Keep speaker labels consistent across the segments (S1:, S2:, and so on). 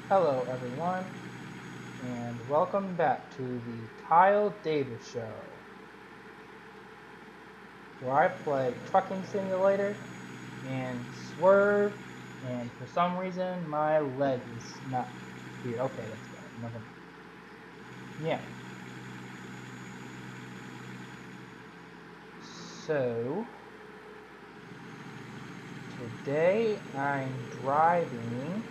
S1: Hello, everyone, and welcome back to the Kyle Davis Show, where I play Trucking Simulator and Swerve, and for some reason my leg is not here. Okay, let's go. Never mind. Yeah. So today I'm driving.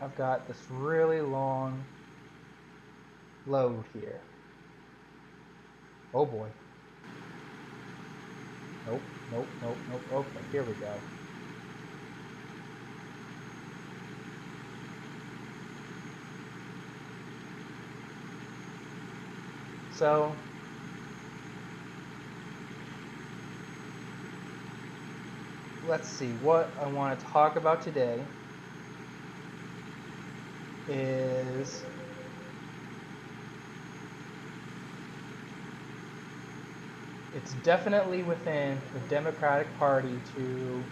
S1: I've got this really long load here. Oh boy. Nope, nope, nope, nope. Okay, here we go. So let's see, what I want to talk about today is it's definitely within the Democratic Party to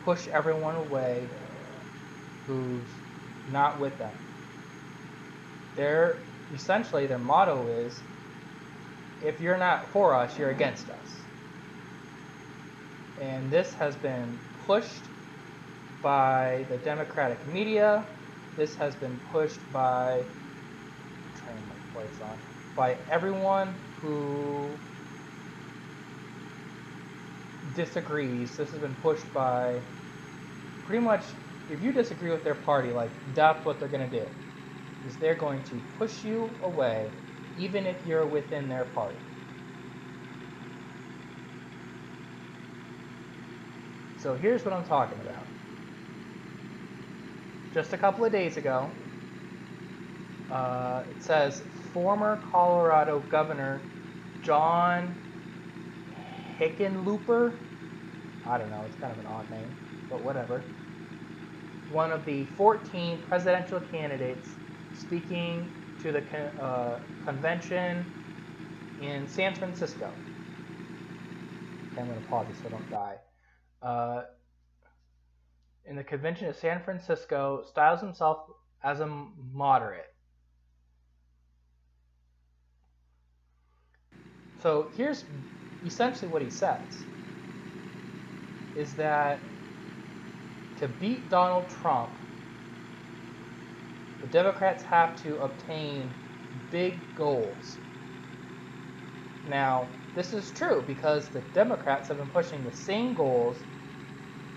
S1: push everyone away who's not with them. Their essentially their motto is, if you're not for us, you're against us. And this has been pushed by the Democratic media. This has been pushed by by everyone who disagrees. This has been pushed by pretty much, if you disagree with their party, like, that's what they're going to do, is they're going to push you away even if you're within their party. So here's what I'm talking about. Just a couple of days ago, it says former Colorado Governor John Hickenlooper, I don't know, it's kind of an odd name, but whatever, one of the 14 presidential candidates speaking to the convention in San Francisco. Okay, I'm going to pause this so I don't die. In the convention of San Francisco, styles himself as a moderate. So here's essentially what he says, is that to beat Donald Trump, the Democrats have to obtain big goals. Now, this is true because the Democrats have been pushing the same goals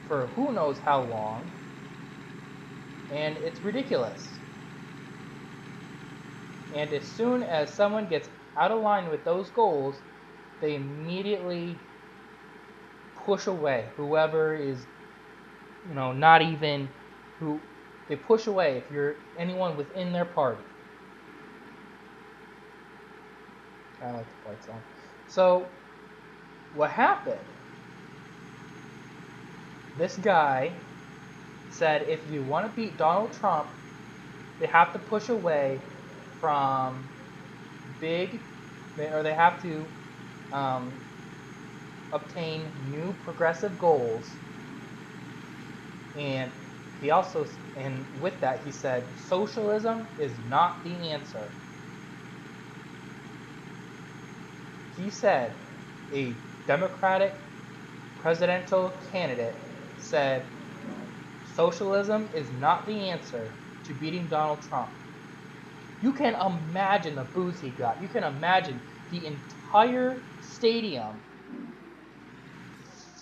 S1: for who knows how long, and it's ridiculous. And as soon as someone gets out of line with those goals, they immediately push away whoever is, not even who they push away if you're anyone within their party. I like the lights on. So what happened? This guy said if you want to beat Donald Trump, they have to push away from they have to obtain new progressive goals. And with that he said socialism is not the answer. He said a Democratic presidential candidate said socialism is not the answer to beating Donald Trump. You can imagine the boos he got. You can imagine the entire stadium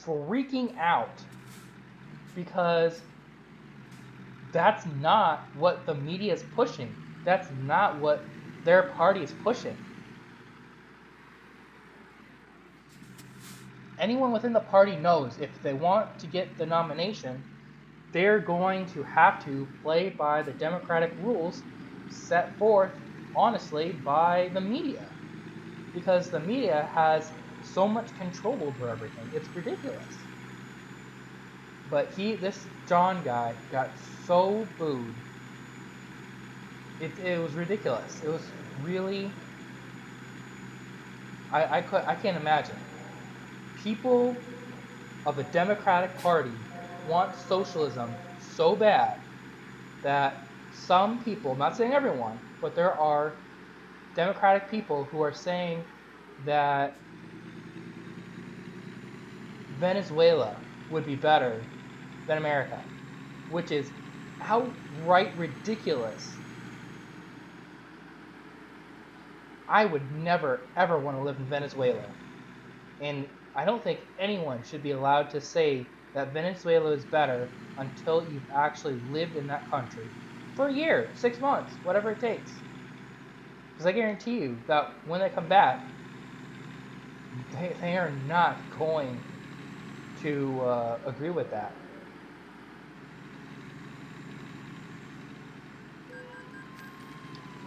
S1: freaking out because that's not what the media is pushing. That's not what their party is pushing. Anyone within the party knows if they want to get the nomination, they're going to have to play by the Democratic rules set forth, honestly, by the media. Because the media has so much control over everything. It's ridiculous. But this John guy got so booed. It was ridiculous. It was really, I can't imagine. People of the Democratic Party want socialism so bad that some people, I'm not saying everyone, but there are Democratic people who are saying that Venezuela would be better than America, which is outright ridiculous. I would never, ever want to live in Venezuela. And I don't think anyone should be allowed to say that Venezuela is better until you've actually lived in that country for a year, 6 months, whatever it takes. Because I guarantee you that when they come back, they are not going to agree with that.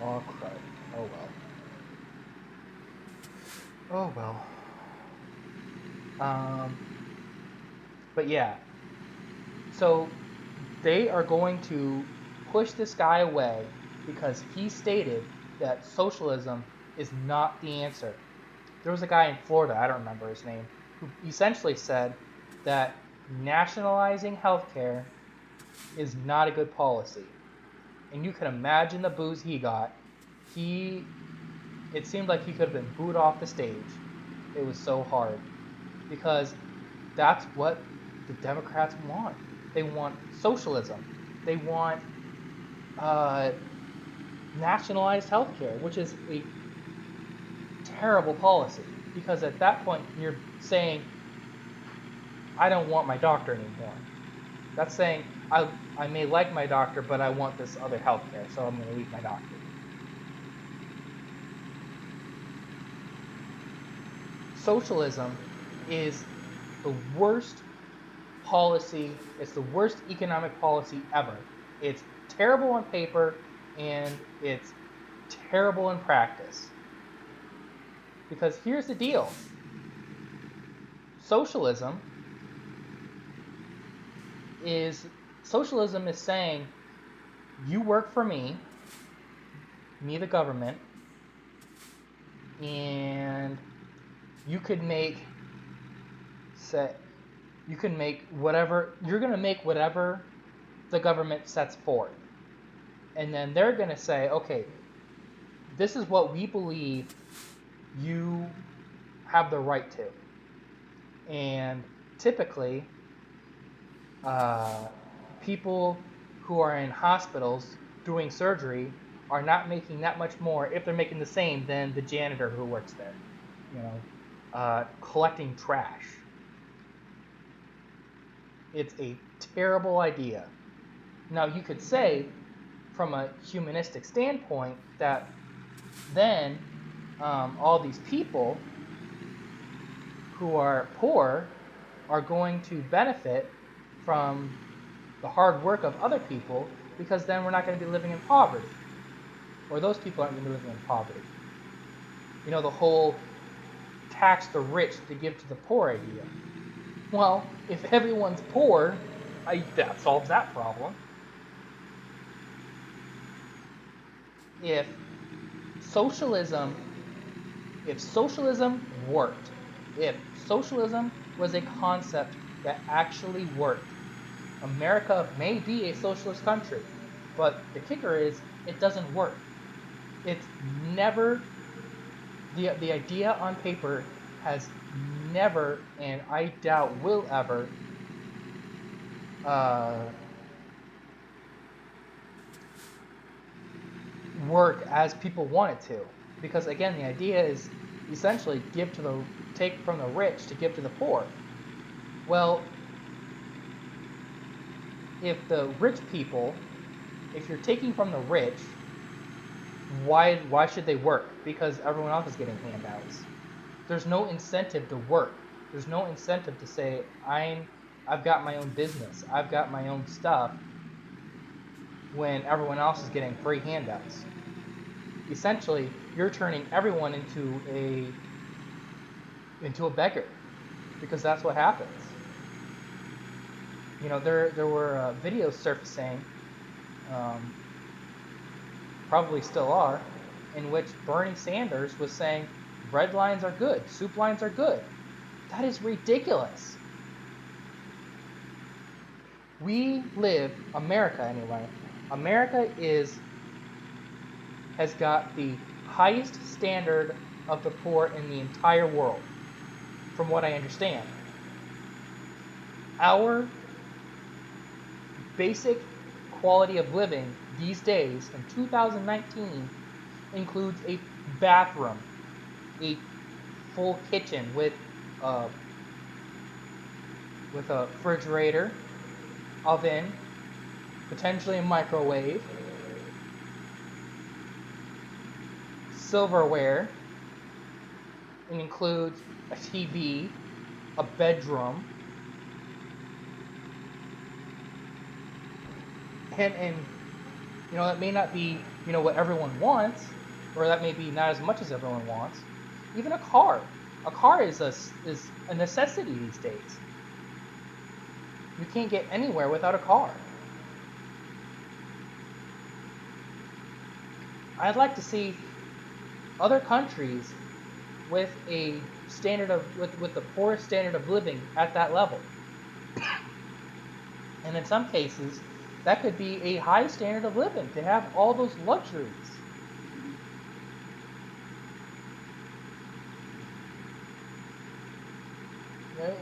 S1: Oh, crud. Oh, well. Oh, well. But yeah. So they are going to push this guy away because he stated that socialism is not the answer. There was a guy in Florida, I don't remember his name, who essentially said that nationalizing healthcare is not a good policy. And you can imagine the boos he got. It seemed like he could have been booed off the stage. It was so hard. Because that's what the Democrats want. They want socialism. They want nationalized healthcare, which is a terrible policy. Because at that point, you're saying, I don't want my doctor anymore. That's saying, I may like my doctor, but I want this other healthcare, so I'm going to leave my doctor. Socialism is the worst policy, it's the worst economic policy ever. It's terrible on paper, and it's terrible in practice. Because here's the deal. Socialism is saying, you work for me the government, and you could make whatever, you're going to make whatever the government sets forth. And then they're going to say, okay, this is what we believe you have the right to. And typically, people who are in hospitals doing surgery are not making that much more, if they're making the same, than the janitor who works there, collecting trash. It's a terrible idea. Now, you could say, from a humanistic standpoint, that then all these people who are poor are going to benefit from the hard work of other people, because then we're not going to be living in poverty. Or those people aren't going to be living in poverty. The whole tax the rich to give to the poor idea. Well, if everyone's poor, that solves that problem. If socialism worked, if socialism was a concept that actually worked, America may be a socialist country, but the kicker is it doesn't work. It's never, the idea on paper has never, and I doubt will ever, work as people want it to. Because again, the idea is essentially take from the rich to give to the poor. Well, if the rich people, if you're taking from the rich, why should they work? Because everyone else is getting handouts. There's no incentive to work. There's no incentive to say, I've got my own business, I've got my own stuff, when everyone else is getting free handouts. Essentially, you're turning everyone into a beggar, because that's what happens. There were videos surfacing, probably still are, in which Bernie Sanders was saying bread lines are good, soup lines are good. That is ridiculous. We live, America anyway, America has got the highest standard of the poor in the entire world, from what I understand. Our basic quality of living these days in 2019 includes a bathroom, a full kitchen with a refrigerator, oven, potentially a microwave, silverware. It includes a TV, a bedroom, and that may not be what everyone wants, or that may be not as much as everyone wants. Even a car is a necessity these days. You can't get anywhere without a car. I'd like to see other countries with a standard of with the poorest standard of living at that level. And in some cases, that could be a high standard of living to have all those luxuries.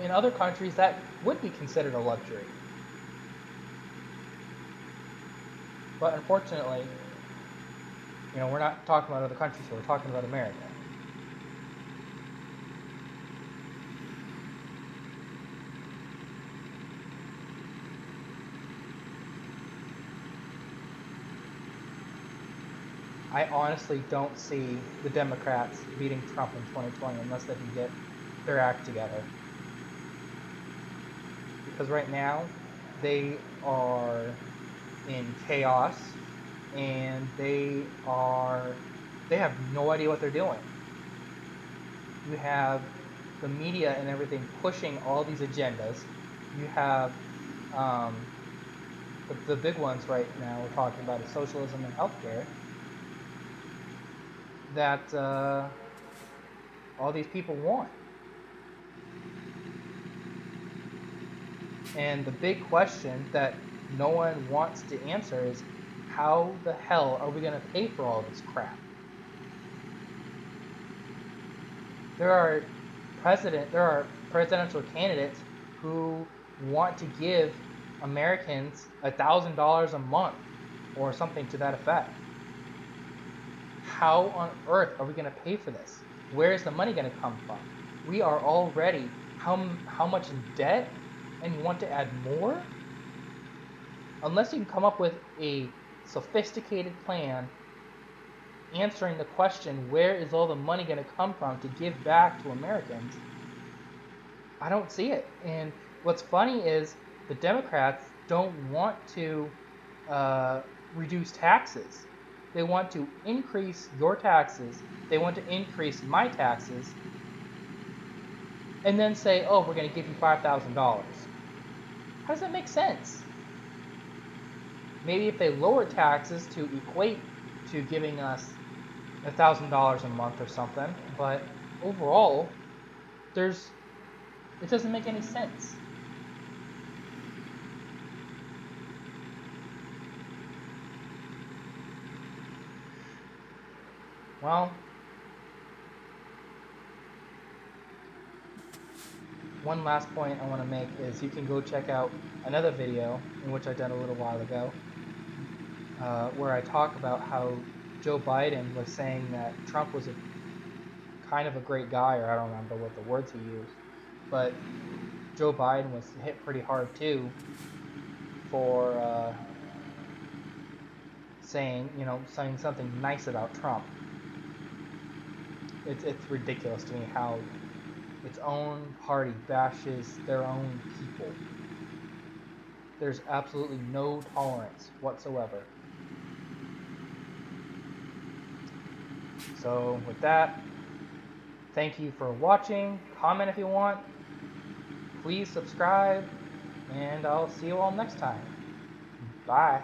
S1: In other countries, that would be considered a luxury. But unfortunately, we're not talking about other countries, so we're talking about America. I honestly don't see the Democrats beating Trump in 2020 unless they can get their act together. Because right now, they are in chaos, and they have no idea what they're doing. You have the media and everything pushing all these agendas. You have the big ones right now we're talking about is socialism and healthcare. That all these people want. And the big question that no one wants to answer is, how the hell are we going to pay for all this crap? There are presidential candidates who want to give Americans $1,000 a month or something to that effect. How on earth are we going to pay for this? Where is the money going to come from? We are already how much in debt, and you want to add more? Unless you can come up with a sophisticated plan answering the question, where is all the money going to come from to give back to Americans? I don't see it. And what's funny is the Democrats don't want to reduce taxes. They want to increase your taxes. They want to increase my taxes. And then say, oh, we're going to give you $5,000. How does that make sense? Maybe if they lower taxes to equate to giving us $1,000 a month or something, but overall, it doesn't make any sense. Well, one last point I want to make is you can go check out another video in which I did a little while ago where I talk about how Joe Biden was saying that Trump was kind of a great guy, or I don't remember what the words he used, but Joe Biden was hit pretty hard too for saying something nice about Trump. It's ridiculous to me how its own party bashes their own people. There's absolutely no tolerance whatsoever. So with that, thank you for watching. Comment if you want. Please subscribe, and I'll see you all next time. Bye.